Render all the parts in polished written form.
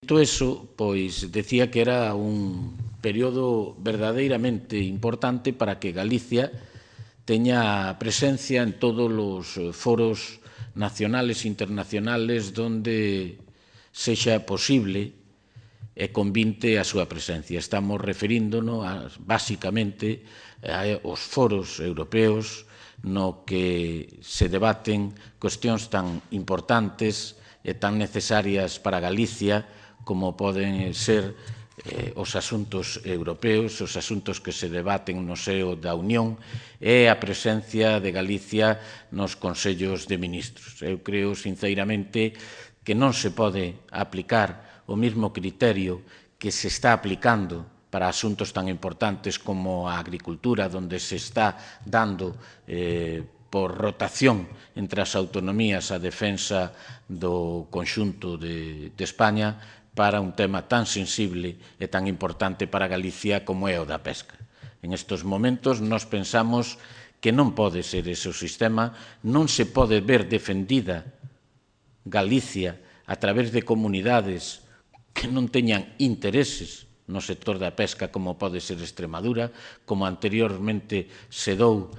Dito eso, pois decía que era un período verdadeiramente importante para que Galicia teña presencia en todos os foros nacionales e internacionales donde sexa posible e convinte a súa presencia. Estamos referíndonos basicamente aos foros europeos no que se debaten cuestións tan importantes e tan necesarias para Galicia como poden ser os asuntos europeos, os asuntos que se debaten no seo da Unión e a presencia de Galicia nos Consellos de Ministros. Eu creo, sinceramente, que non se pode aplicar o mesmo criterio que se está aplicando para asuntos tan importantes como a agricultura, onde se está dando por rotación entre as autonomías a defensa do conxunto de España para un tema tan sensible e tan importante para Galicia como é o da pesca. En estes momentos nós pensamos que non pode ser ese o sistema, non se pode ver defendida Galicia a través de comunidades que non teñan intereses no sector da pesca como pode ser Extremadura, como anteriormente se dou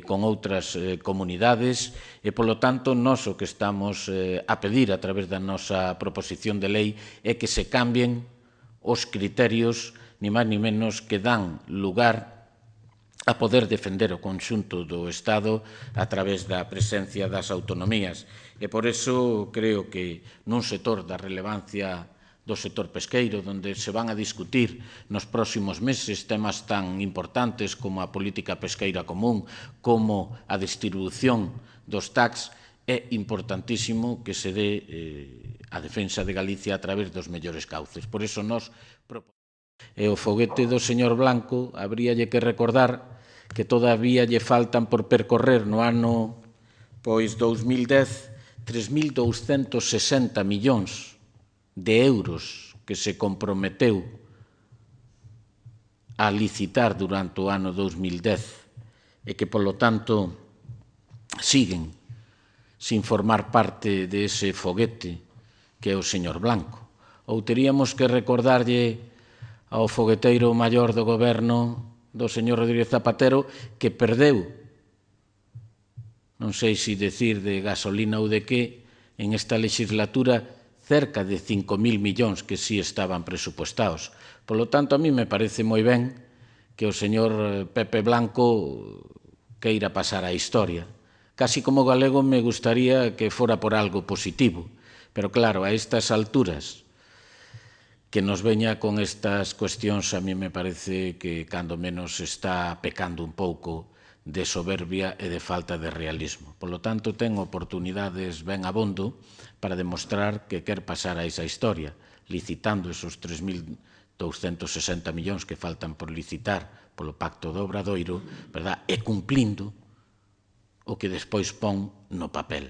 con outras comunidades e, polo tanto, nós o que estamos a pedir a través da nosa proposición de lei é que se cambien os criterios, ni máis ni menos, que dan lugar a poder defender o conxunto do Estado a través da presencia das autonomías. E por iso creo que nun sector da relevancia do sector pesqueiro, onde se van a discutir nos próximos meses temas tan importantes como a política pesqueira común, como a distribución dos TACs, é importantísimo que se dé a defensa de Galicia a través dos mellores cauces. Por iso nos proponemos. E o foguete do señor Blanco, habríalle que recordar que todavía lle faltan por percorrer no ano 2010 3.260 millóns de euros que se comprometeu a licitar durante o ano 2010 e que, polo tanto, siguen sin formar parte dese foguete que é o señor Blanco. Ou teríamos que recordarlle ao fogueteiro maior do goberno do señor Rodríguez Zapatero que perdeu, non sei se decir de gasolina ou de que, en esta legislatura cerca de 5.000 millóns que sí estaban presupuestados. Por lo tanto, a mí me parece moi ben que o señor Pepe Blanco queira pasar á historia. Casi como galego me gustaría que fora por algo positivo, pero claro, a estas alturas que nos veña con estas cuestións a mí me parece que cando menos está pecando un pouco de soberbia e de falta de realismo. Por lo tanto, ten oportunidades ben abondo para demostrar que quer pasar a esa historia, licitando esos 3.260 millóns que faltan por licitar polo Pacto do Obradoiro, e cumplindo o que despois pon no papel.